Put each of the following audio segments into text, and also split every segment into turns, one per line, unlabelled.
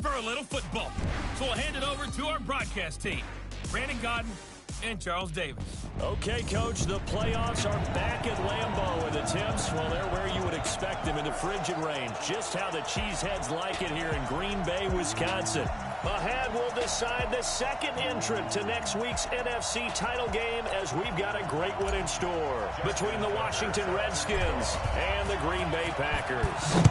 for a little football. So we'll hand it over to our broadcast team, Brandon Godden and Charles Davis.
Okay, Coach, the playoffs are back at Lambeau, and the temps, well, they're where you would expect them in the frigid rain. Just how the Cheeseheads like it here in Green Bay, Wisconsin. Ahead, we'll decide the second entrant to next week's NFC title game, as we've got a great one in store between the Washington Redskins and the Green Bay Packers.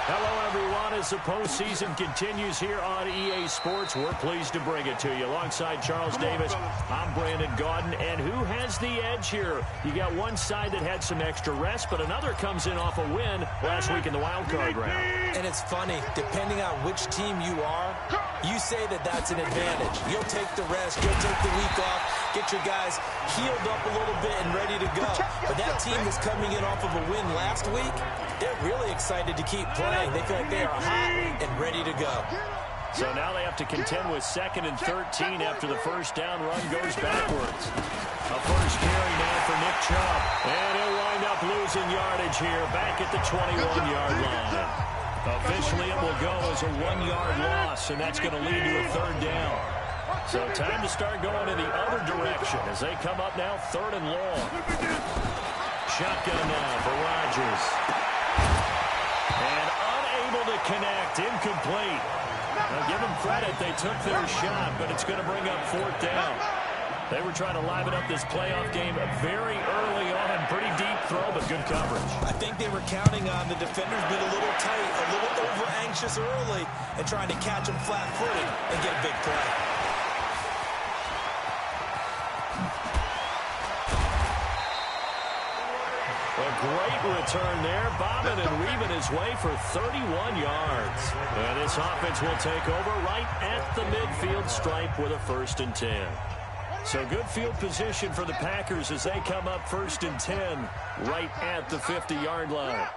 Hello, everyone. As the postseason continues here on EA Sports, we're pleased to bring it to you. Alongside Charles Davis, I'm Brandon Godden. And who has the edge here? You got one side that had some extra rest, but another comes in off a win last week in the wild card round.
And it's funny, depending on which team you are, you say that that's an advantage. You'll take the rest, you'll take the week off, get your guys healed up a little bit and ready to go. But that team that's coming in off of a win last week, they're really excited to keep playing. They feel like they are hot and ready to go.
So now they have to contend with 2nd and 13 after the first down run goes backwards. A first carry now for Nick Chubb. And he'll wind up losing yardage here back at the 21-yard line. Officially, it will go as a 1-yard loss, and that's going to lead to a 3rd down. So time to start going in the other direction as they come up now 3rd and long. Shotgun now for Rodgers. And unable to connect, incomplete. Now give them credit, they took their shot, but it's going to bring up 4th down. They were trying to liven up this playoff game very early on. Pretty deep throw, but good coverage.
I think they were counting on the defenders being a little tight, a little over-anxious early, and trying to catch them flat-footed and get a big play.
A great return there, bobbing and weaving his way for 31 yards. And this offense will take over right at the midfield stripe with a 1st and 10. So good field position for the Packers as they come up 1st and 10 right at the 50-yard line.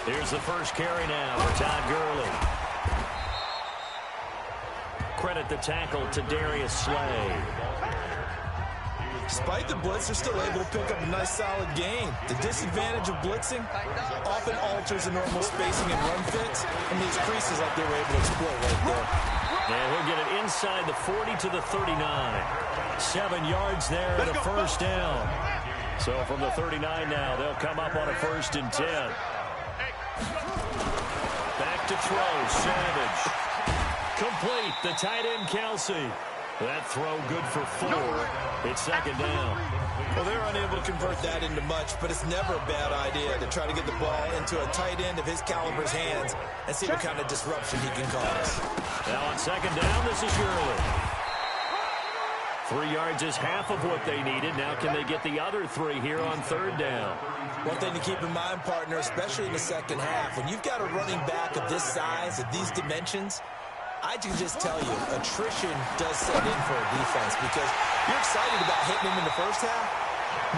Here's the first carry now for Todd Gurley. Credit the tackle to Darius Slay.
Despite the blitz, they're still able to pick up a nice solid gain. The disadvantage of blitzing often alters the normal spacing and run fits, and these creases like they were able to exploit right there.
And he'll get it inside the 40 to the 39. 7 yards there and a 1st down. So from the 39 now, they'll come up on a 1st and 10. Back to throw, Savage. Complete, the tight end Kelsey. That throw good for 4. It's 2nd down.
Well, they're unable to convert that into much, but it's never a bad idea to try to get the ball into a tight end of his caliber's hands and see what kind of disruption he can cause.
Now on 2nd down, this is Gurley. 3 yards is half of what they needed. Now can they get the other 3 here on 3rd down?
One thing to keep in mind, partner, especially in the second half, when you've got a running back of this size, of these dimensions, I can just tell you, attrition does set in for a defense because you're excited about hitting him in the first half.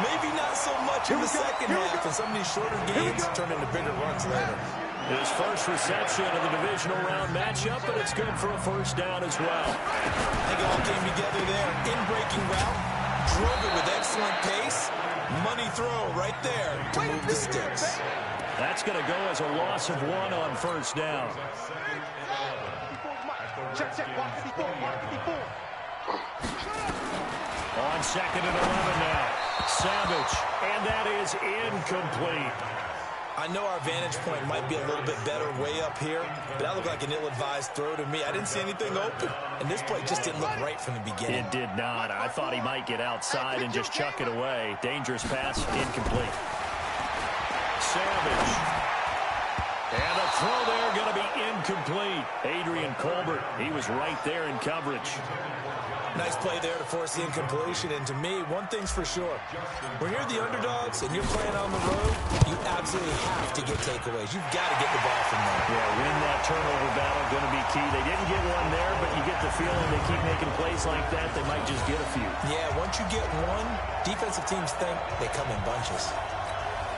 Maybe not so much in the second half, and some of these shorter gains turn into bigger runs later.
His first reception of the divisional round matchup, but it's good for a 1st down as well.
I think it all came together there. In-breaking route, drove it with excellent pace. Money throw right there to move the sticks.
That's going to go as a loss of 1 on 1st down.
Check, 154.
On 2nd and 11 now. Savage, and that is incomplete.
I know our vantage point might be a little bit better way up here, but that looked like an ill-advised throw to me. I didn't see anything open, and this play just didn't look right from the beginning.
It did not. I thought he might get outside and just chuck it away. Dangerous pass, incomplete. Savage. And the throw there going to be incomplete. Adrian Colbert, he was right there in coverage.
Nice play there to force the incompletion. And to me, one thing's for sure. When you're the underdogs and you're playing on the road, you absolutely have to get takeaways. You've got to get the ball from there.
Yeah, win that turnover battle, going to be key. They didn't get one there, but you get the feeling they keep making plays like that, they might just get a few.
Yeah, once you get one, defensive teams think they come in bunches.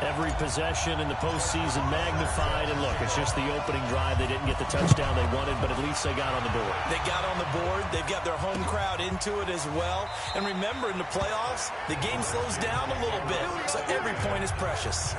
Every possession in the postseason magnified. And look, it's just the opening drive. They didn't get the touchdown they wanted, but at least they got on the board.
They got on the board. They've got their home crowd into it as well. And remember, in the playoffs, the game slows down a little bit, so every point is precious.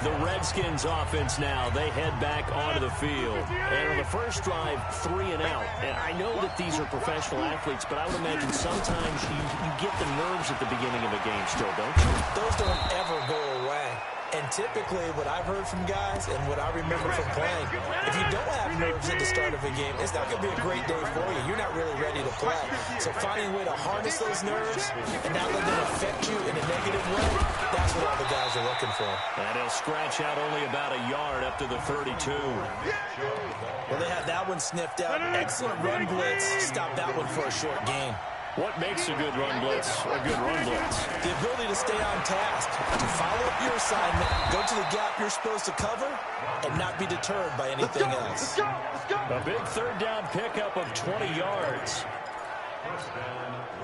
the Redskins offense now. They head back onto the field. And on the first drive, 3 and out. And I know that these are professional athletes, but I would imagine sometimes you get the nerves at the beginning of a game still, don't you?
Those don't ever go away. And typically, what I've heard from guys and what I remember from playing, if you don't have nerves at the start of a game, it's not going to be a great day for you. You're not really ready to play. So finding a way to harness those nerves and not let them affect you in a negative way, that's what all the guys are looking for.
And he'll scratch out only about a yard up to the 32.
Well, they had that one sniffed out. Excellent run blitz. Stop that one for a short gain.
What makes a good run blitz a good run blitz?
The ability to stay on task, to follow up your assignment, go to the gap you're supposed to cover, and not be deterred by anything else.
A big third down pickup of 20 yards.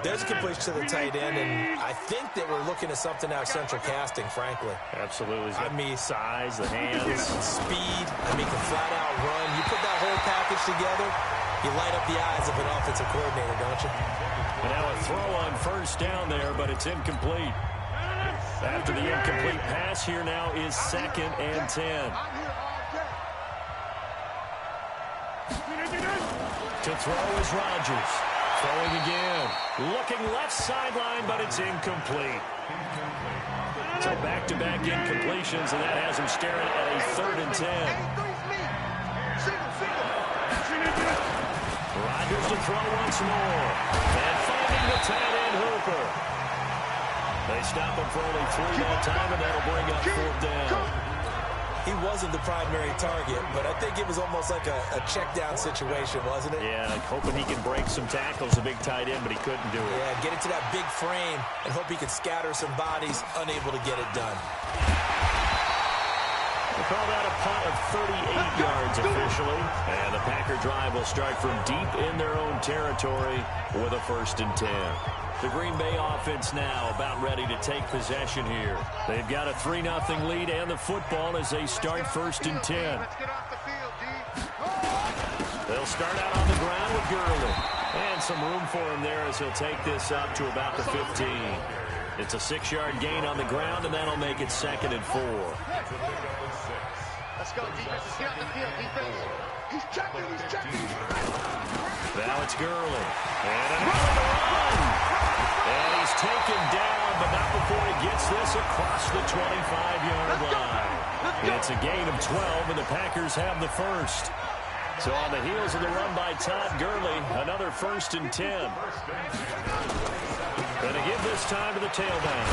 There's a completion to the tight end, and I think that we're looking at something out of central casting, frankly.
Absolutely.
I mean,
size, the hands.
Speed. I mean, can flat out run. You put that whole package together, you light up the eyes of an offensive coordinator, don't you?
And now a throw on first down there, but it's incomplete. After the incomplete pass, here now is 2nd and 10. To throw is Rodgers. Throwing again. Looking left sideline, but it's incomplete. So back-to-back incompletions, and that has him staring at a 3rd and 10. Rodgers to throw once more. And finding the tight end Hooper. They stop him for only 3 that time, and that'll bring up 4th down.
He wasn't the primary target, but I think it was almost like a check-down situation, wasn't it?
Yeah, hoping he can break some tackles, a big tight end, but he couldn't do it.
Yeah, get into that big frame and hope he could scatter some bodies, unable to get it done.
They call that a punt of 38 yards officially. And the Packer drive will start from deep in their own territory with a 1st and 10. The Green Bay offense now about ready to take possession here. They've got a 3-0 lead and the football as they start 1st and 10. They'll start out on the ground with Gurley. And some room for him there as he'll take this up to about the 15. It's a 6-yard gain on the ground, and that'll make it 2nd and 4.
Let's go, defense. Get out the field, defense. He's checking.
Now it's Gurley. And another run. And he's taken down, but not before he gets this across the 25-yard line. It's a gain of 12, and the Packers have the 1st. So on the heels of the run by Todd Gurley, another 1st and 10. And to give this time to the tailback.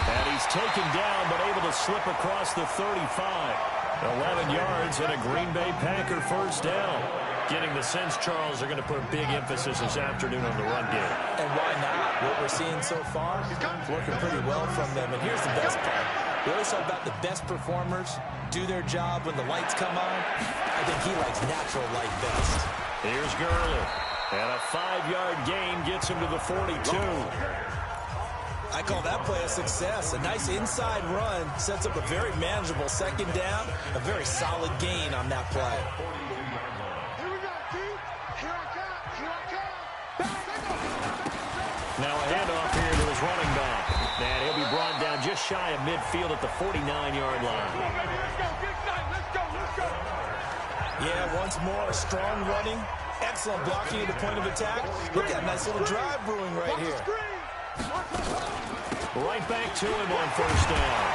And he's taken down, but able to slip across the 35. 11 yards and a Green Bay Packer 1st down. Getting the sense, Charles, they're going to put a big emphasis this afternoon on the run game.
And why not? What we're seeing so far, it's working pretty well from them. And here's the best part. We always talk about the best performers do their job when the lights come on. I think he likes natural light best.
Here's Gurley. And a 5-yard gain gets him to the 42.
I call that play a success. A nice inside run sets up a very manageable 2nd down. A very solid gain on that play.
Now a handoff here to his running back. And he'll be brought down just shy of midfield at the 49-yard line.
Yeah, once more, a strong running. Excellent blocking at the point of attack. Look at that nice little drive brewing right here.
Right back to him on 1st down.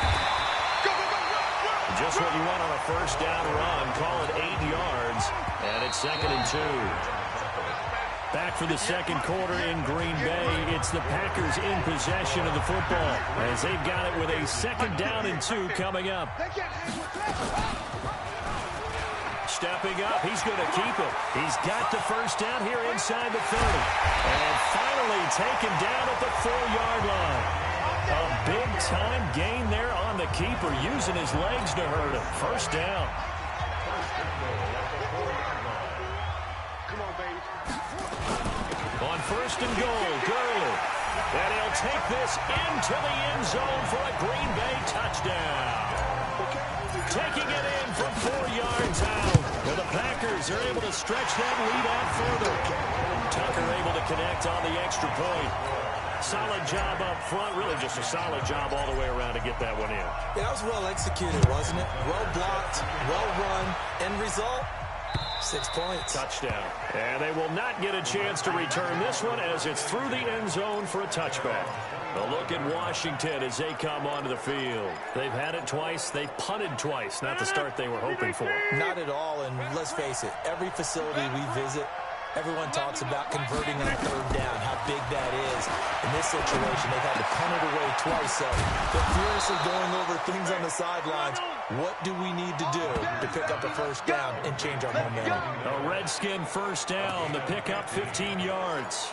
Just what you want on a 1st down run. Call it 8 yards. And it's 2nd and 2. Back for the 2nd quarter in Green Bay. It's the Packers in possession of the football as they've got it with a 2nd down and 2 coming up. Stepping up, he's going to keep it. He's got the 1st down here inside the 30. And finally taken down at the 4-yard line. A big-time gain there on the keeper, using his legs to hurt him. 1st down. On 1st and goal, Gurley. And he'll take this into the end zone for a Green Bay touchdown. Taking it in from 4 yards out. Well, the Packers are able to stretch that lead out further. Tucker able to connect on the extra point. Solid job up front. Really just a solid job all the way around to get that one in.
Yeah, that was well executed, wasn't it? Well blocked, well run. End result, 6 points.
Touchdown. And they will not get a chance to return this one as it's through the end zone for a touchback. A look at Washington as they come onto the field. They've had it twice. They've punted twice. Not the start they were hoping for.
Not at all, and let's face it, every facility we visit, everyone talks about converting on third down, how big that is. In this situation, they've had to punt it away twice, so they're furiously going over things on the sidelines. What do we need to do to pick up a first down and change our momentum?
A Redskin first down. The pickup 15 yards.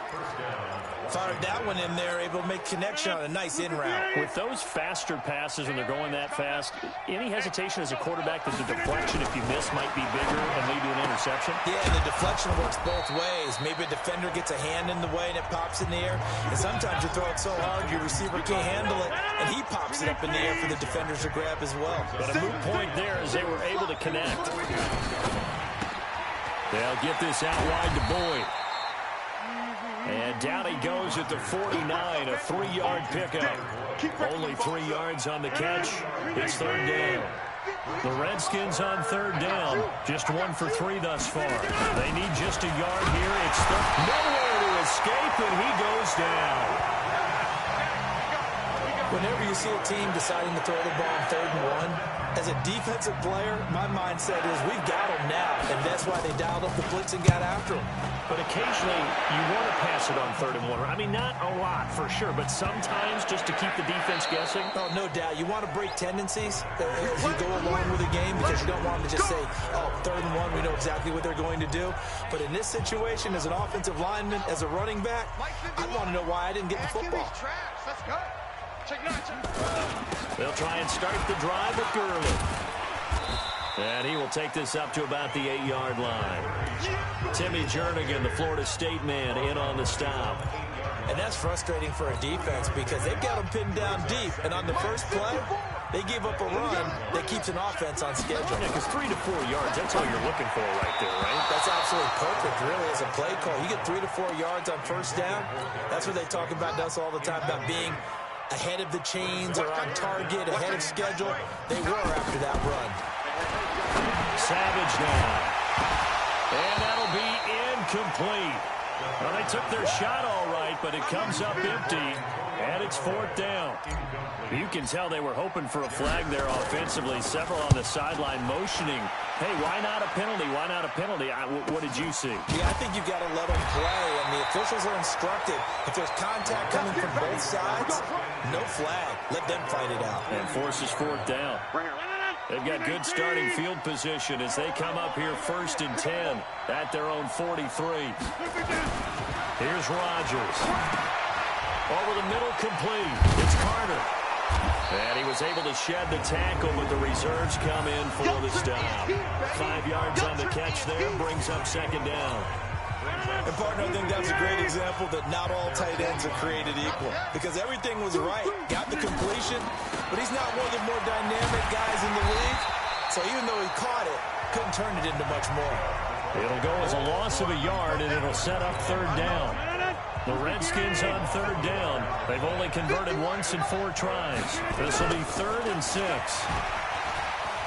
Fired that one in there, able to make connection on a nice in route.
With those faster passes when they're going that fast, any hesitation as a quarterback that the deflection, if you miss, might be bigger and lead to an interception?
Yeah, and the deflection works both ways. Maybe a defender gets a hand in the way and it pops in the air. And sometimes you throw it so hard your receiver can't handle it, and he pops it up in the air for the defenders to grab as well.
But a moot point there as they were able to connect. They'll get this out wide to Boyd. And down he goes at the 49, a 3-yard pickup. Only 3 yards on the catch. It's third down. The Redskins on third down. Just 1 for 3 thus far. They need just a yard here. It's nowhere to escape, and he goes down.
Whenever you see a team deciding to throw the ball on 3rd and 1, as a defensive player, my mindset is we've got them now, and that's why they dialed up the blitz and got after them.
But occasionally, you want to pass it on 3rd and 1. I mean, not a lot for sure, but sometimes just to keep the defense guessing.
Oh, no doubt. You want to break tendencies as you go along with a game because you don't want them to just say, oh, 3rd and 1, we know exactly what they're going to do. But in this situation, as an offensive lineman, as a running back, I want to know why I didn't get the football.
Let's go.
They'll try and start the drive with Gurley. And he will take this up to about the 8-yard line. Timmy Jernigan, the Florida State man, in on the stop.
And that's frustrating for a defense because they've got them pinned down deep. And on the first play, they gave up a run that keeps an offense on schedule.
Yeah, because 3 to 4 yards, that's all you're looking for right there, right?
That's absolutely perfect, really, as a play call. You get 3 to 4 yards on first down. That's what they talk about us all the time, about being ahead of the chains or on target, ahead of schedule. They were after that run.
Savage now. And that'll be incomplete. Well, they took their shot all right, but it comes up empty, and it's 4th down. You can tell they were hoping for a flag there offensively. Several on the sideline motioning, hey, why not a penalty? Why not a penalty? What did you see?
Yeah, I think you've got to let them play, and the officials are instructed. If there's contact coming from both sides, no flag. Let them fight it out.
And forces 4th down. They've got good starting field position as they come up here 1st and 10 at their own 43. Here's Rodgers. Over the middle, complete. It's Carter. And he was able to shed the tackle, but the reserves come in for the stop. 5 yards on the catch there, brings up 2nd down.
And, partner, I think that's a great example that not all tight ends are created equal. Because everything was right. Got the completion, but he's not one of the more dynamic guys in the league. So even though he caught it, couldn't turn it into much more.
It'll go as a loss of a yard, and it'll set up 3rd down. The Redskins on 3rd down. They've only converted once in 4 tries. This will be 3rd and 6.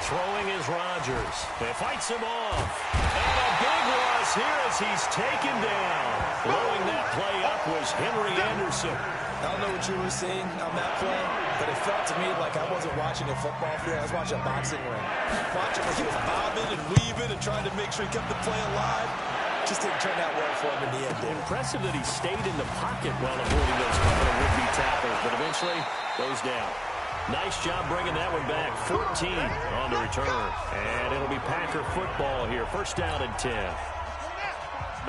Throwing is Rodgers. He fights him off. And a big loss here as he's taken down. Blowing that play up was Henry Anderson.
I don't know what you were seeing on that play, but it felt to me like I wasn't watching a football field. I was watching a boxing ring. Watching like he was bobbing and weaving and trying to make sure he kept the play alive. Just didn't turn out well for him in the end.
Impressive that he stayed in the pocket while avoiding those couple of would-be tackles, but eventually goes down. Nice job bringing that one back. 14 on the return. And it'll be Packer football here. 1st down and 10.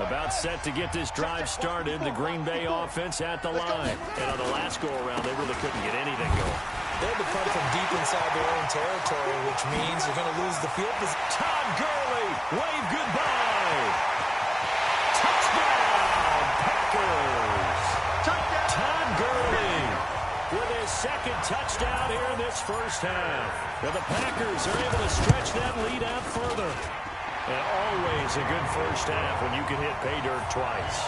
About set to get this drive started. The Green Bay offense at the line. And on the last go-around, they really couldn't get anything going.
They had to punt from deep inside their own territory, which means they're going to lose the field position.
Todd Gurley, wave goodbye. Touchdown, Packers. Todd Gurley with his 2nd touchdown here in this 1st half. Now the Packers are able to stretch that lead out further. And always a good 1st half when you can hit pay dirt twice.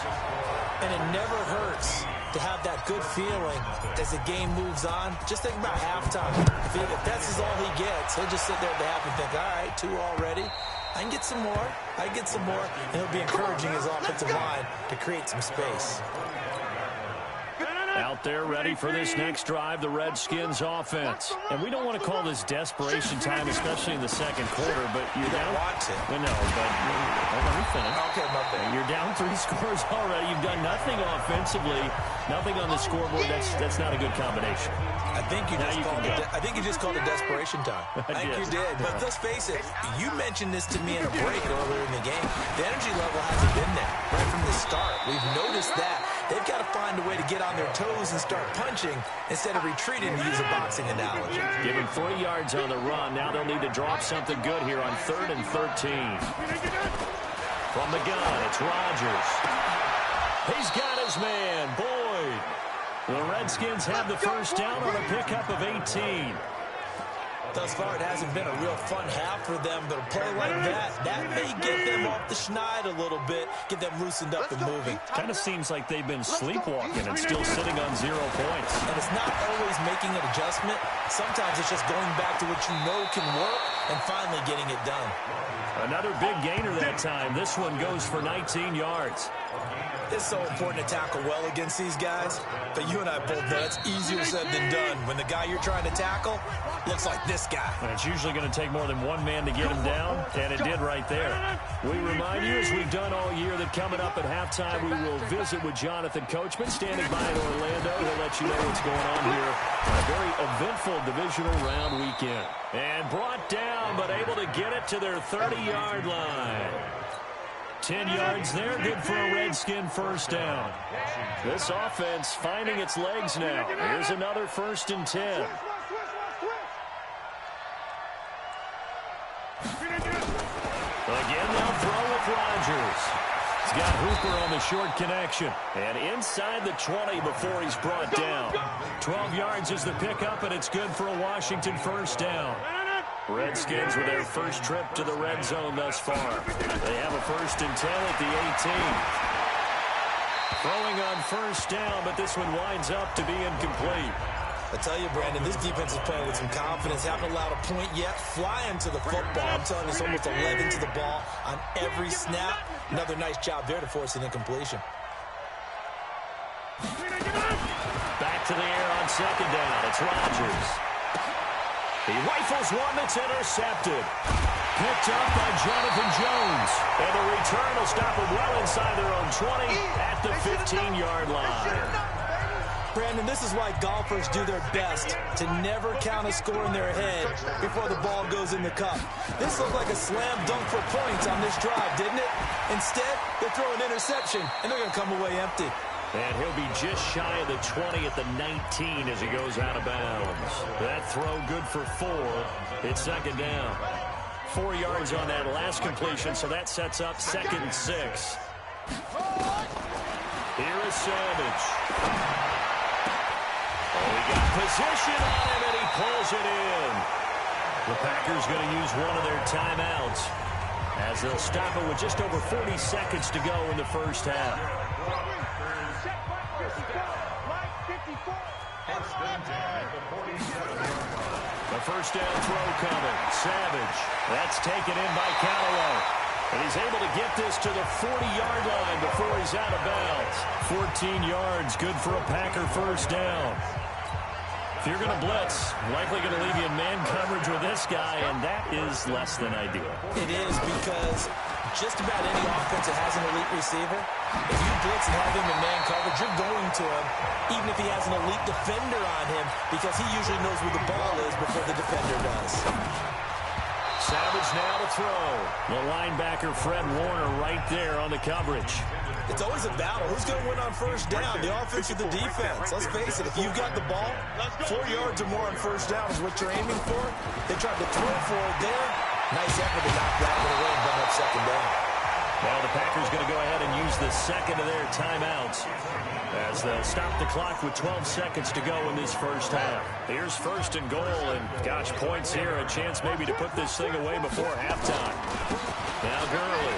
And it never hurts to have that good feeling as the game moves on. Just think about halftime. If that's all he gets, he'll just sit there at the half and think, all right, 2 already. I can get some more. I can get some more. And he'll be encouraging his offensive line to create some space.
Out there ready for this next drive, the Redskins offense. And we don't want to call this desperation time, especially in the second quarter, but you're down.
Want to.
Well, no, but let me finish.
Okay, my bad.
You're down 3 scores already. You've done nothing offensively, nothing on the scoreboard. That's not a good combination.
I think you just called it desperation time. I think you did. But let's face it, you mentioned this to me in a break earlier in the game. The energy level hasn't been there right from the start. We've noticed that. They've got to find a way to get on their toes and start punching instead of retreating, to use a boxing analogy.
Give him 3 yards on the run. Now they'll need to drop something good here on 3rd and 13. From the gun, it's Rodgers. He's got his man, Boyd. The Redskins have the first down on a pickup of 18.
Thus far, it hasn't been a real fun half for them, but a play like that may get them off the schneid a little bit, get them loosened up and moving.
Kind of seems like they've been sleepwalking and still sitting on 0 points.
And it's not always making an adjustment. Sometimes it's just going back to what you know can work and finally getting it done.
Another big gainer that time. This one goes for 19 yards.
It's so important to tackle well against these guys, but you and I both know it's easier said than done when the guy you're trying to tackle looks like this guy.
And it's usually going to take more than one man to get him down, and it did right there. We remind you, as we've done all year, that coming up at halftime, we will visit with Jonathan Coachman, standing by in Orlando. He'll let you know what's going on here on a very eventful divisional round weekend. And brought down, but able to get it to their 30-yard line. 10 yards there, good for a Redskin first down. This offense finding its legs now. Here's another 1st and 10. Again, they'll throw with Rodgers. He's got Hooper on the short connection. And inside the 20 before he's brought down. 12 yards is the pickup, and it's good for a Washington first down. Redskins with their first trip to the red zone thus far. They have a 1st and 10 at the 18. Throwing on first down, but this one winds up to be incomplete.
I tell you, Brandon, this defense is playing with some confidence. Haven't allowed a point yet. Flying to the football. I'm telling you, it's almost 11 to the ball on every snap. Another nice job there to force an incompletion.
Back to the air on 2nd down. It's Rodgers. He rifles one that's intercepted. Picked up by Jonathan Jones. And the return will stop him well inside their own 20 at the 15-yard line.
Brandon, this is why golfers do their best to never count a score in their head before the ball goes in the cup. This looked like a slam dunk for points on this drive, didn't it? Instead, they throw an interception, and they're going to come away empty.
And he'll be just shy of the 20 at the 19 as he goes out of bounds. That throw good for 4. It's 2nd down. 4 yards on that last completion, so that sets up 2nd and 6. Here is Savage. Oh, he got position on him, and he pulls it in. The Packers going to use one of their timeouts as they'll stop it with just over 40 seconds to go in the first half. The first down throw coming. Savage. That's taken in by Callaway. And he's able to get this to the 40-yard line before he's out of bounds. 14 yards, good for a Packer first down. If you're going to blitz, likely going to leave you in man coverage with this guy, and that is less than ideal.
It is, because just about any offense that has an elite receiver, if you blitz and have him in man coverage, you're going to him, even if he has an elite defender on him, because he usually knows where the ball is before the defender does.
Savage now to throw. The linebacker, Fred Warner, right there on the coverage.
It's always a battle. Who's going to win on first down, the offense or the defense? Let's face it, if you've got the ball, 4 yards or more on first down is what you're aiming for. They tried to throw for it there. Nice effort to knock that one away and bring up 2nd down.
Well, the Packers going to go ahead and use the second of their timeouts as they'll stop the clock with 12 seconds to go in this first half. Here's 1st and goal, and gosh, points here, a chance maybe to put this thing away before halftime. Now Gurley.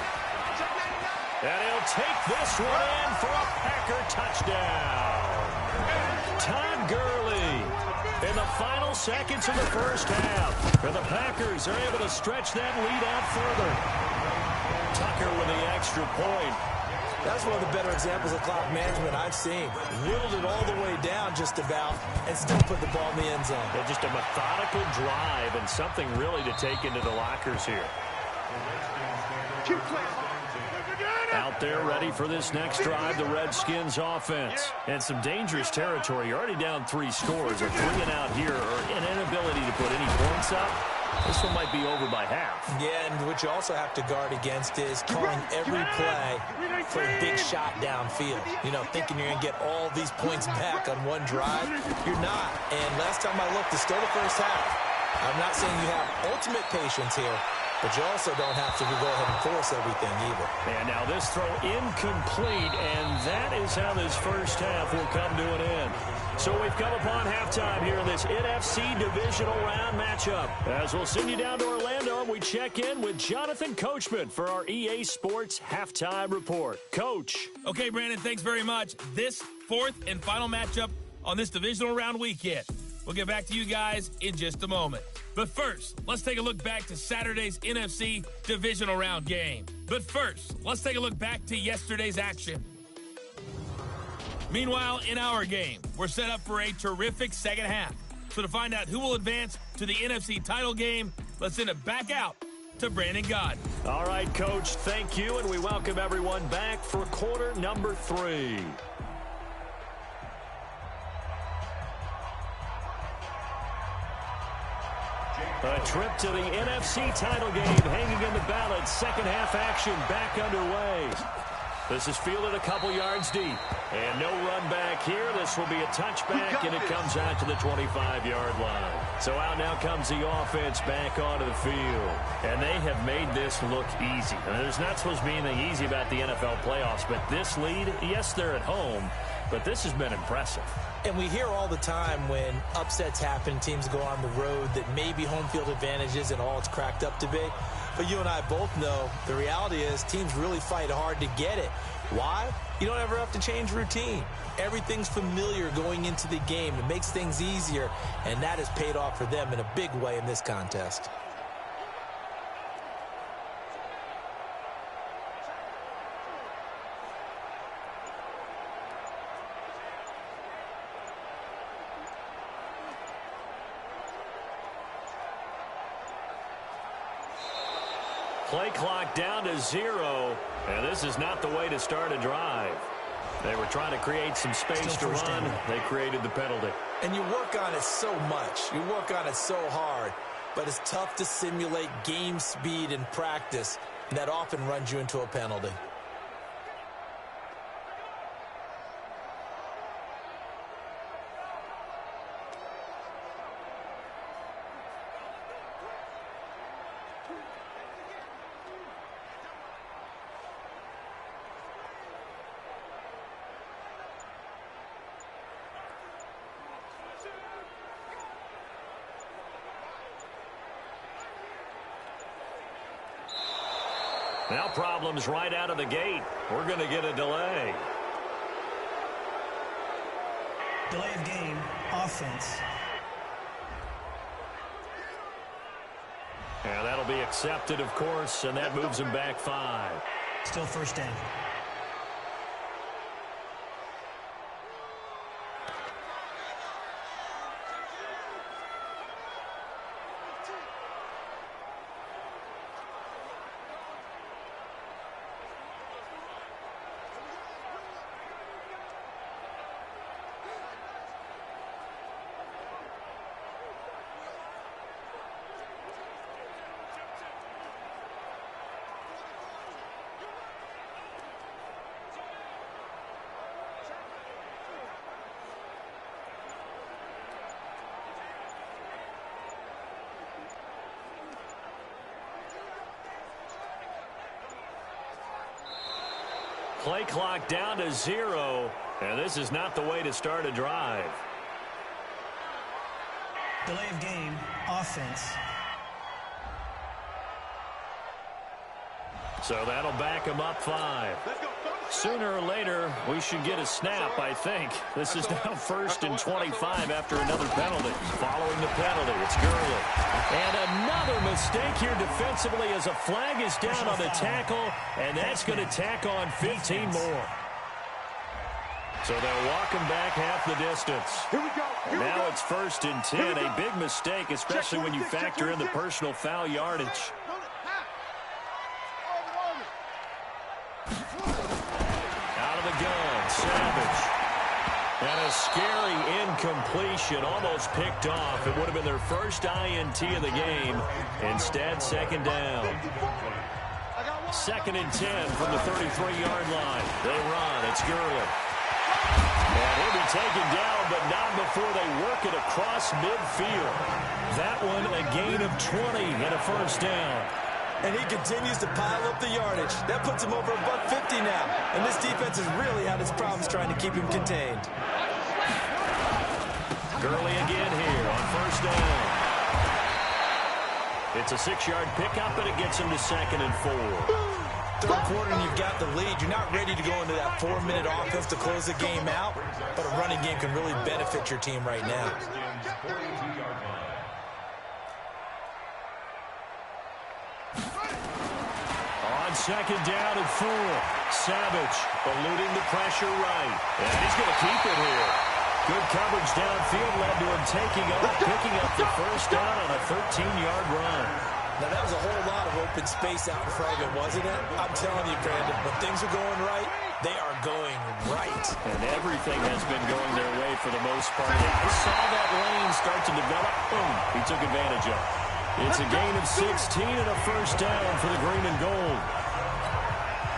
And he'll take this one in for a Packer touchdown. Todd Gurley in the final seconds of the first half. And the Packers are able to stretch that lead out further. Tucker with the extra point.
That's one of the better examples of clock management I've seen. Whittled it all the way down just about and still put the ball in the end zone.
Yeah, just a methodical drive and something really to take into the lockers here. Out there ready for this next drive, the Redskins offense. And some dangerous territory. You're already down 3 scores. A 3 and out here or an inability to put any points up. This one might be over by half.
Yeah, and what you also have to guard against is calling every play for a big shot downfield. You know, thinking you're going to get all these points back on one drive. You're not. And last time I looked, it's still the first half. I'm not saying you have ultimate patience here, but you also don't have to go ahead and force everything either.
And now this throw incomplete, and that is how this first half will come to an end. So we've come upon halftime here in this NFC divisional round matchup. As we'll send you down to Orlando, and we check in with Jonathan Coachman for our EA Sports Halftime Report. Coach.
Okay, Brandon, thanks very much. This 4th and final matchup on this divisional round weekend. We'll get back to you guys in just a moment. But first, let's take a look back to Saturday's NFC divisional round game. But first, let's take a look back to yesterday's action. Meanwhile, in our game, we're set up for a terrific second half. So to find out who will advance to the NFC title game, let's send it back out to Brandon Godden.
All right, Coach, thank you, and we welcome everyone back for quarter number 3. A trip to the NFC title game hanging in the balance. Second half action back underway. This is fielded a couple yards deep. And no run back here. This will be a touchback, and it comes out to the 25-yard line. So out now comes the offense back onto the field. And they have made this look easy. I mean, there's not supposed to be anything easy about the NFL playoffs, but this lead, yes, they're at home, but this has been impressive.
And we hear all the time when upsets happen, teams go on the road, that maybe home field advantage isn't all it's cracked up to be. But you and I both know the reality is teams really fight hard to get it. Why? You don't ever have to change routine. Everything's familiar going into the game. It makes things easier, and that has paid off for them in a big way in this contest.
Play clock down to 0, and this is not the way to start a drive. They were trying to create some space to run. They created the penalty.
And you work on it so much. You work on it so hard, but it's tough to simulate game speed in practice, and that often runs you into a penalty.
Now problems right out of the gate. We're going to get a delay.
Delay of game, offense.
And that'll be accepted, of course, and that moves him back 5.
Still first down.
Play clock down to 0, and this is not the way to start a drive.
Delay of game, offense.
So that'll back him up 5. Sooner or later, we should get a snap, I think. This is now 1st and 25 after another penalty. Following the penalty, it's Gurley. And another mistake here defensively as a flag is down on the tackle, and that's going to tack on 15 more. So they'll walk him back half the distance. Now it's 1st and 10. A big mistake, especially when you factor in the personal foul yardage. Out of the gun, Savage. And a scary incompletion, almost picked off. It would have been their first INT of the game. Instead, 2nd down. 2nd and 10 from the 33-yard line. They run. It's Gurley. And he'll be taken down, but not before they work it across midfield. That one a gain of 20 and a 1st down.
And he continues to pile up the yardage. That puts him over $150 now. And this defense has really had its problems trying to keep him contained.
Gurley again here on 1st down. It's a 6-yard pickup, and it gets him to 2nd and 4.
3rd quarter and you've got the lead. You're not ready to go into that 4-minute offense to close the game out, but a running game can really benefit your team right now.
On 2nd down and 4. Savage eluding the pressure right. And he's going to keep it here. Good coverage downfield led to him picking up the 1st down on a 13-yard run.
Now, that was a whole lot of open space out in front of it, wasn't it? I'm telling you, Brandon, when things are going right, they are going right.
And everything has been going their way for the most part. I saw that lane start to develop. Boom, he took advantage of it. It's a gain of 16 and a 1st down for the green and gold.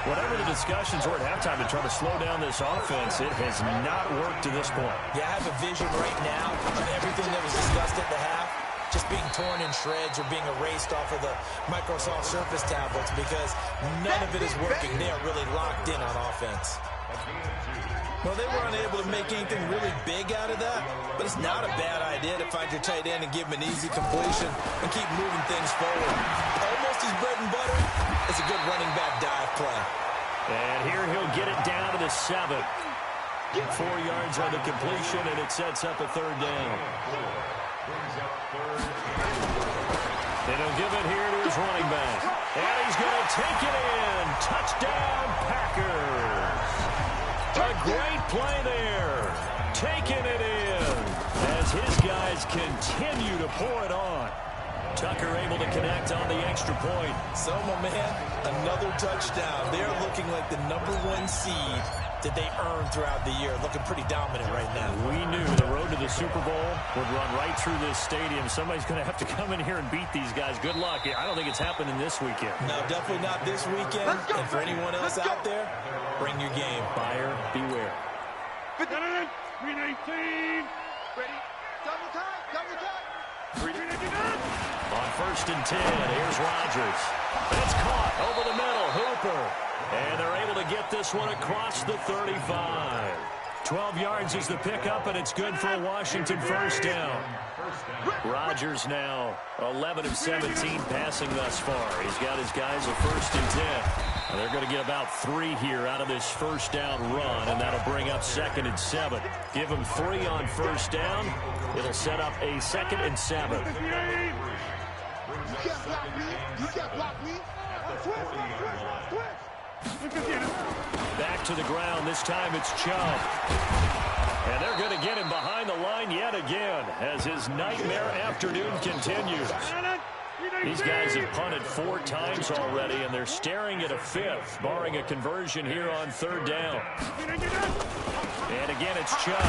Whatever the discussions were at halftime to try to slow down this offense, it has not worked to this point.
Yeah, I have a vision right now of everything that was discussed at the half just being torn in shreds or being erased off of the Microsoft Surface tablets because none of it is working. They are really locked in on offense. Well, they were unable to make anything really big out of that, but it's not a bad idea to find your tight end and give him an easy completion and keep moving things forward. Almost his bread and butter is a good running back dive play.
And here he'll get it down to the 7. 4 yards on the completion, and it sets up a 3rd down. And he'll give it here to his running back. And he's going to take it in. Touchdown, Packers. A great play there. Taking it in as his guys continue to pour it on. Tucker able to connect on the extra point.
So, my man, another touchdown. They're looking like the #1 seed that they earned throughout the year. Looking pretty dominant right now.
We knew the road to the Super Bowl would run right through this stadium. Somebody's going to have to come in here and beat these guys. Good luck. I don't think it's happening this weekend.
No, definitely not this weekend. And for anyone else out there, bring your game.
Buyer beware.
319. Ready? Double time. Double time. 319.
On 1st and 10, here's Rodgers. It's caught over the middle. Hooper. And they're able to get this one across the 35. 12 yards is the pickup, and it's good for a Washington 1st down. Rodgers now 11 of 17 passing thus far. He's got his guys a 1st and 10. And they're going to get about 3 here out of this 1st down run, and that'll bring up 2nd and 7. Give them 3 on 1st down. It'll set up a 2nd and 7.
You can't block me. You can't block me. Twist.
Back to the ground. This time it's Chubb. And they're going to get him behind the line yet again as his nightmare afternoon continues. These guys have punted 4 times already, and they're staring at a 5th, barring a conversion here on 3rd down. And again, it's Chubb.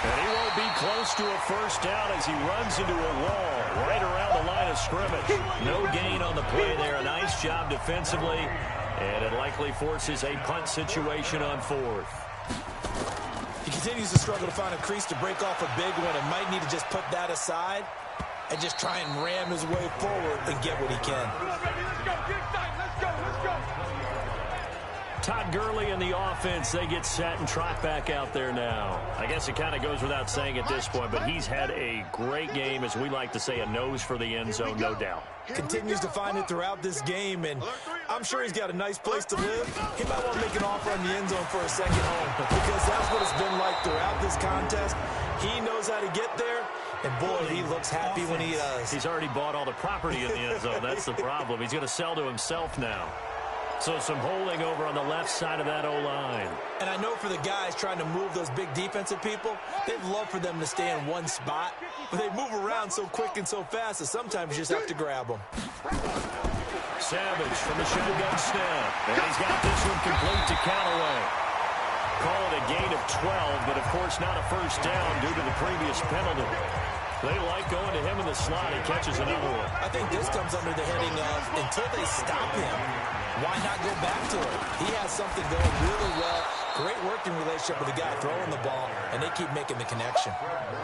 And he won't be close to a 1st down as he runs into a wall right around the line of scrimmage. No gain on the play there. A nice job defensively, and it likely forces a punt situation on 4th.
He continues to struggle to find a crease to break off a big one and might need to just put that aside and just try and ram his way forward and get what he can.
Todd Gurley and the offense, they get set and trot back out there now. I guess it kind of goes without saying at this point, but he's had a great game, as we like to say, a nose for the end zone, no doubt.
continues to find it throughout this game, and I'm sure he's got a nice place to live. He might want to make an offer on the end zone for a second home, because that's what it's been like throughout this contest. He knows how to get there, and boy, he looks happy when he does.
He's already bought all the property in the end zone. That's the problem. He's going to sell to himself now. So some holding over on the left side of that O-line.
And I know for the guys trying to move those big defensive people, they'd love for them to stay in one spot, but they move around so quick and so fast that sometimes you just have to grab them.
Savage from the shotgun snap. And he's got this one complete to Callaway. Call it a gain of 12, but of course not a first down due to the previous penalty. They like going to him in the slot. He catches another one.
I think this comes under the heading of, until they stop him, why not go back to it? He has something going really well. Great working relationship with the guy throwing the ball, and they keep making the connection.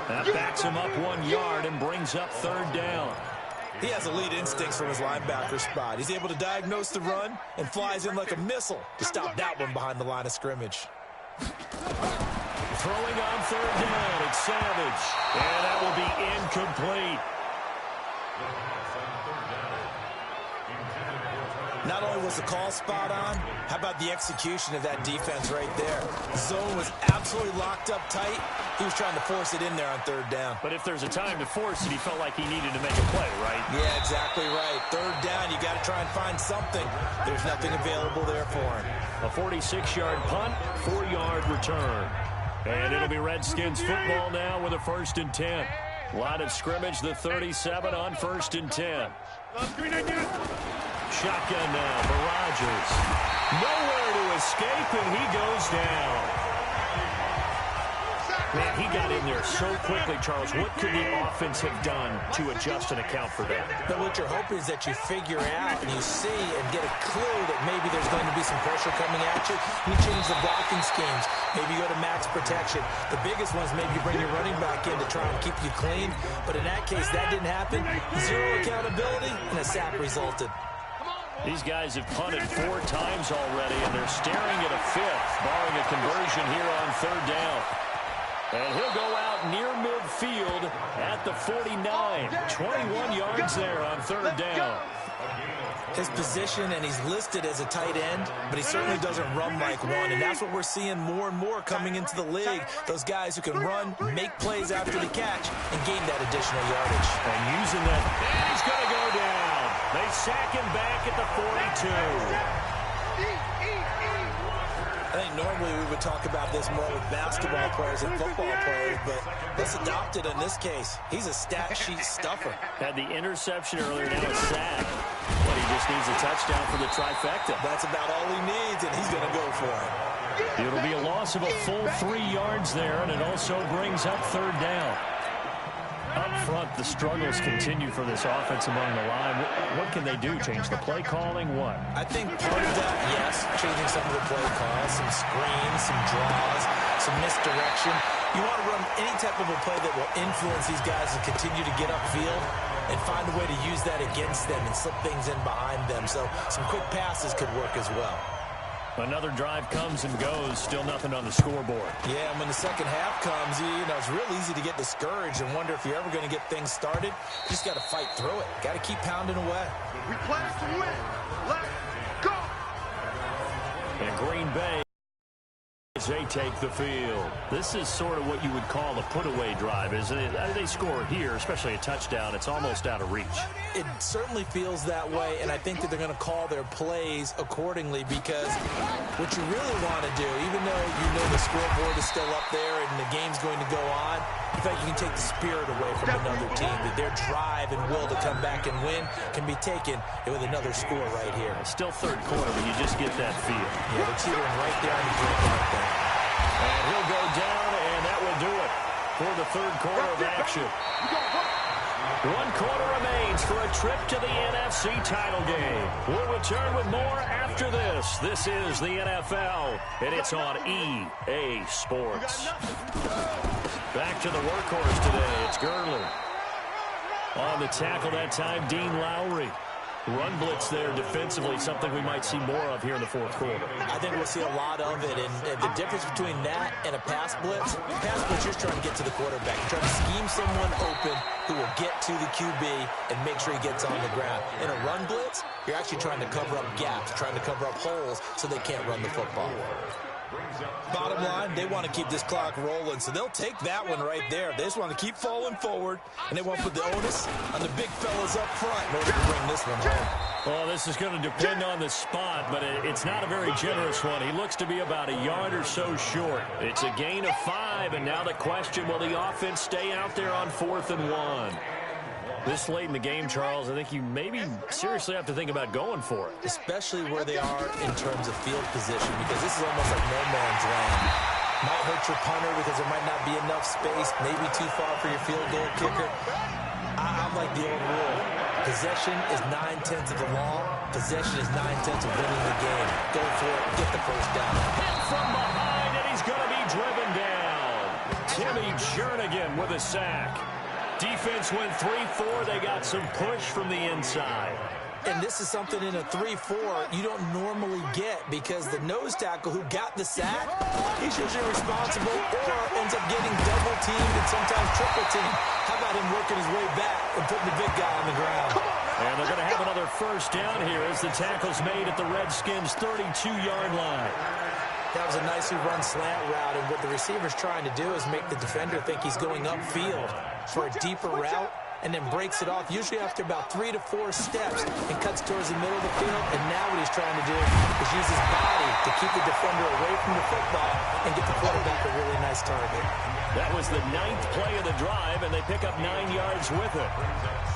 That backs him up 1 yard and brings up third down.
He has elite instincts from his linebacker spot. He's able to diagnose the run and flies in like a missile to stop that one behind the line of scrimmage.
Throwing on third down, it's Savage. And that will be incomplete.
Not only was the call spot on, how about the execution of that defense right there? The zone was absolutely locked up tight. He was trying to force it in there on third down.
But if there's a time to force it, he felt like he needed to make a play, right?
Yeah, exactly right. Third down, you got to try and find something. There's nothing available there for him.
A 46-yard punt, 4-yard return. And it'll be Redskins football now with a 1st and 10. Line of scrimmage, the 37 on 1st and 10. Shotgun now for Rodgers. Nowhere to escape, and he goes down. Man, he got in there so quickly, Charles. What could the offense have done to adjust and account for that?
But what you're hoping is that you figure out and you see and get a clue that maybe there's going to be some pressure coming at you. You change the blocking schemes. Maybe you go to max protection. The biggest one is maybe you bring your running back in to try and keep you clean. But in that case, that didn't happen. Zero accountability, and a sack resulted.
These guys have punted 4 times already, and they're staring at a 5th, barring a conversion here on third down. And he'll go out near midfield at the 49. 21 yards there on third down.
His position, and he's listed as a tight end, but he certainly doesn't run like one, and that's what we're seeing more and more coming into the league. Those guys who can run, make plays after the catch, and gain that additional yardage.
And using that, and he's going to go down. They sack him back at the 42.
I think normally we would talk about this more with basketball players and football players, but let's adopt it in this case. He's a stat sheet stuffer.
Had the interception earlier, now a sack. But he just needs a touchdown for the trifecta.
That's about all he needs, and he's going to go for it.
It'll be a loss of a full 3 yards there, and it also brings up third down. Up front, the struggles continue for this offense among the line. What can they do? Change the play calling? What?
I think part of that, yes, changing some of the play calls, some screens, some draws, some misdirection. You want to run any type of a play that will influence these guys and continue to get upfield and find a way to use that against them and slip things in behind them. So some quick passes could work as well.
Another drive comes and goes, still nothing on the scoreboard.
Yeah, and when the second half comes, you know, it's real easy to get discouraged and wonder if you're ever going to get things started. You just got to fight through it. Got to keep pounding away.
We play to win. Let's go.
And Green Bay, as they take the field. This is sort of what you would call a put-away drive, isn't it? They score here, especially a touchdown. It's almost out of reach.
It certainly feels that way, and I think that they're going to call their plays accordingly, because what you really want to do, even though you know the scoreboard is still up there and the game's going to go on, in fact, you can take the spirit away from another team, that their drive and will to come back and win can be taken with another score right here.
It's still third quarter, but you just get that feel.
Yeah, they're teetering right there on the brink right there.
And he'll go down, and that will do it for the third quarter of action. 1 quarter remains for a trip to the NFC title game. We'll return with more after this. This is the NFL, and it's on EA Sports. Back to the workhorse today. It's Gurley. On the tackle that time, Dean Lowry. Run blitz there defensively, something we might see more of here in the fourth quarter.
I think we'll see a lot of it, and the difference between that and a pass blitz, you're trying to get to the quarterback. You're trying to scheme someone open who will get to the QB and make sure he gets on the ground. In a run blitz, you're actually trying to cover up gaps, trying to cover up holes so they can't run the football. Bottom line, they want to keep this clock rolling, so they'll take that one right there. They just want to keep falling forward, and they want to put the onus on the big fellas up front in order to bring this one home.
Well, this is going to depend on the spot, but it's not a very generous one. He looks to be about a yard or so short. It's a gain of 5, and now the question, will the offense stay out there on 4th and 1? This late in the game, Charles, I think you maybe seriously have to think about going for it.
Especially where they are in terms of field position, because this is almost like no man's land. Might hurt your punter because there might not be enough space, maybe too far for your field goal kicker. I'm like the old rule. Possession is 9/10 of the law. Possession is 9/10 of winning the game. Go for it. Get the first down.
Hit from behind, and he's going to be driven down. Timmy Jernigan with a sack. Defense went 3-4. They got some push from the inside.
And this is something in a 3-4 you don't normally get, because the nose tackle who got the sack, he's usually responsible or ends up getting double-teamed and sometimes triple-teamed. How about him working his way back and putting the big guy on the ground?
And they're going to have another first down here as the tackle's made at the Redskins' 32-yard line.
That was a nicely run slant route, and what the receiver's trying to do is make the defender think he's going upfield for a deeper route, and then breaks it off, usually after about 3 to 4 steps, and cuts towards the middle of the field. And now what he's trying to do is use his body to keep the defender away from the football and get the quarterback a really nice target.
That was the 9th play of the drive, and they pick up 9 yards with it.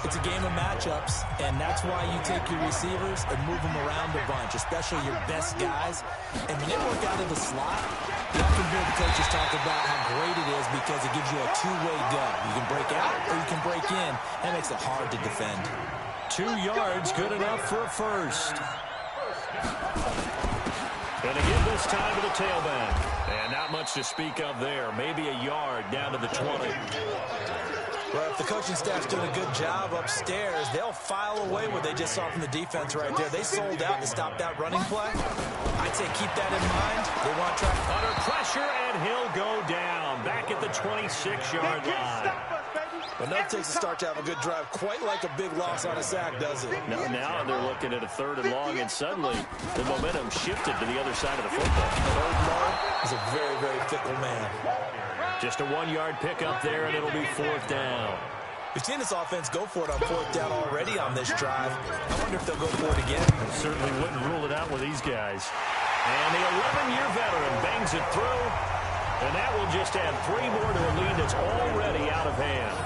It's a game of matchups, and that's why you take your receivers and move them around a bunch, especially your best guys. And when they work out of the slot, you often hear the coaches talk about how great it is because it gives you a two-way go. You can break out or you can break in. That makes it hard to defend.
2 yards, good enough for a first. And again this time to the tailback. And not much to speak of there. Maybe a yard down to the 20.
Well, if the coaching staff's doing a good job upstairs, they'll file away what they just saw from the defense right there. They sold out to stop that running play. I'd say keep that in mind. They want to try
under pressure, and he'll go down back at the 26-yard line.
But that takes a start to have a good drive, quite like a big loss on a sack, does it?
Now they're looking at a 3rd and long, and suddenly the momentum shifted to the other side of the football.
Old Mo is a very, very fickle man.
Just a 1-yard pickup there, and it'll be 4th down.
We've seen this offense go for it on 4th down already on this drive. I wonder if they'll go for it again.
Certainly wouldn't rule it out with these guys. And the 11-year veteran bangs it through, and that will just add 3 more to a lead that's already out of hand.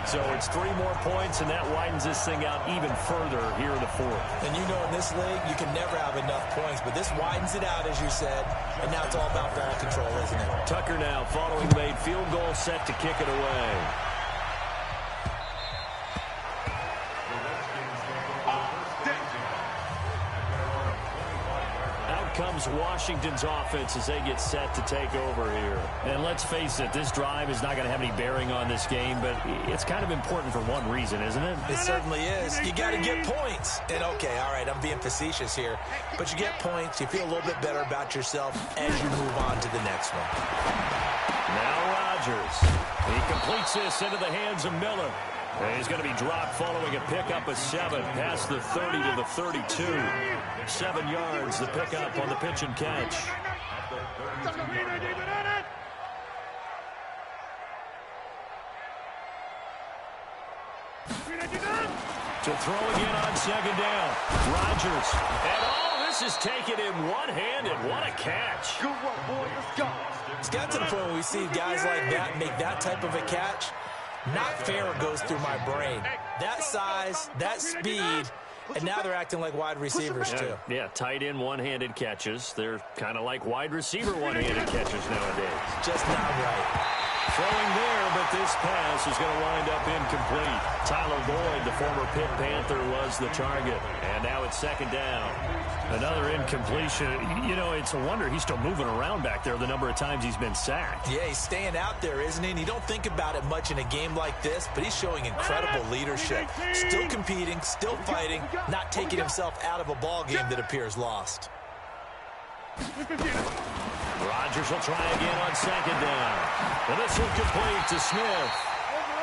So it's 3 more points, and that widens this thing out even further here in the 4th.
And you know in this league, you can never have enough points, but this widens it out, as you said, and now it's all about ball control, isn't it?
Tucker now following the made field goal, set to kick it away. Comes Washington's offense as they get set to take over here. And let's face it, this drive is not going to have any bearing on this game, but it's kind of important for one reason, isn't it?
It certainly is. You got to get points. And okay, all right, I'm being facetious here, but you get points, you feel a little bit better about yourself as you move on to the next one.
Now Rodgers. He completes this into the hands of Miller. And he's going to be dropped following a pickup of 7 past the 30 to the 32. 7 yards, the pickup on the pitch and catch. To throw again on 2nd down. Rodgers. And this is taken in one-handed. What a catch.
Good work, boy. Let's go.
It's got to the point where we see guys like that make that type of a catch. Not fair goes through my brain. That size, that speed, and now they're acting like wide receivers too.
Yeah, tight end one-handed catches. They're kind of like wide receiver one-handed catches nowadays.
Just not right.
Throwing there, but this pass is going to wind up incomplete. Tyler Boyd, the former Pitt Panther, was the target. And now it's second down. Another incompletion. You know, it's a wonder he's still moving around back there the number of times he's been sacked.
Yeah, he's staying out there, isn't he? And you don't think about it much in a game like this, but he's showing incredible leadership. Still competing, still fighting, not taking himself out of a ball game that appears lost.
Rodgers will try again on second down. And this will complete to Smith.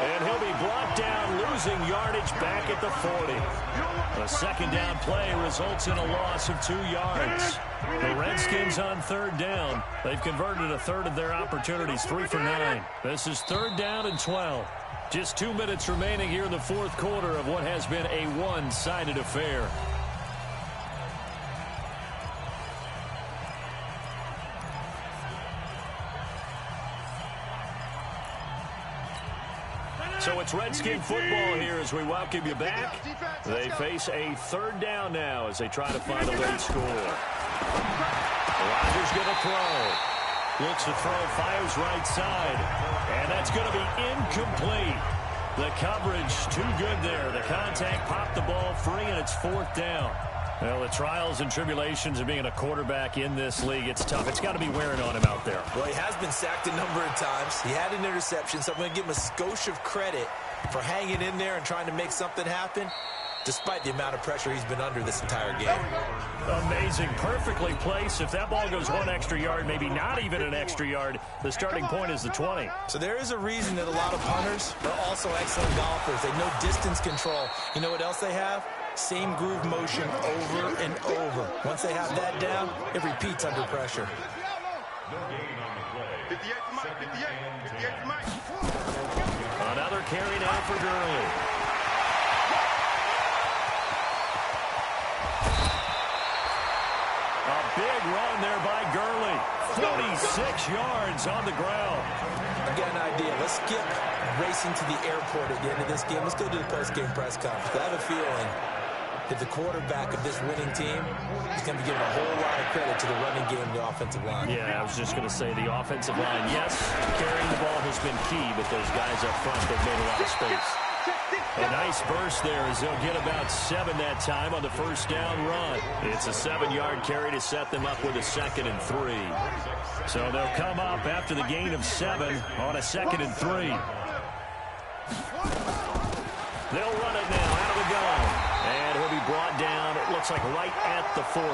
And he'll be brought down, losing yardage back at the 40. A second down play results in a loss of 2 yards. The Redskins on third down. They've converted a third of their opportunities, 3 for 9. This is third down and 12. Just 2 minutes remaining here in the fourth quarter of what has been a one-sided affair. So it's Redskin football here as we welcome you back. They face a third down now as they try to find a late score. Rodgers going to throw. Looks to throw, fires right side. And that's going to be incomplete. The coverage too good there. The contact popped the ball free, and it's fourth down. Well, the trials and tribulations of being a quarterback in this league, it's tough. It's got to be wearing on him out there.
Well, he has been sacked a number of times. He had an interception, so I'm going to give him a skosh of credit for hanging in there and trying to make something happen, despite the amount of pressure he's been under this entire game.
Amazing. Perfectly placed. If that ball goes 1 extra yard, maybe not even an extra yard, the starting point is the 20.
So there is a reason that a lot of punters are also excellent golfers. They know distance control. You know what else they have? Same groove motion over and over. Once they have that down, it repeats under pressure.
Another carry now for Gurley. A big run there by Gurley. 46 yards on the ground.
I've got an idea. Let's skip racing to the airport at the end of this game. Let's go to the post-game press conference. I have a feeling that the quarterback of this winning team is going to be giving a whole lot of credit to the running game and the offensive line.
Yeah, I was just going to say the offensive line, yes, carrying the ball has been key, but those guys up front, they've made a lot of space. A nice burst there as they'll get about 7 that time on the first down run. It's a 7-yard carry to set them up with a 2nd and 3. So they'll come up after the gain of 7 on a 2nd and 3. They'll run it now out of the gun. And he'll be brought down, it looks like right at the 40.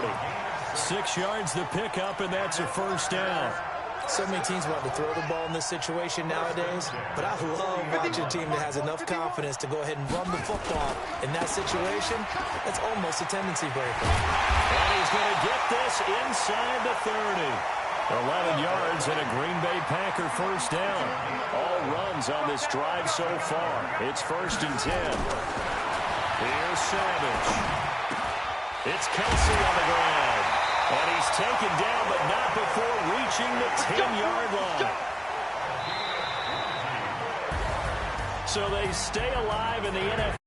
6 yards to pick up, and that's a first down.
So many teams want to throw the ball in this situation nowadays, but I love watching a team that has enough confidence to go ahead and run the football. In that situation, that's almost a tendency breaker.
And he's going to get this inside the 30. 11 yards and a Green Bay Packer first down. All runs on this drive so far. It's 1st and 10. Here's Savage. It's Kelsey on the ground. And he's taken down, but not before reaching the 10-yard line. So they stay alive in the NFL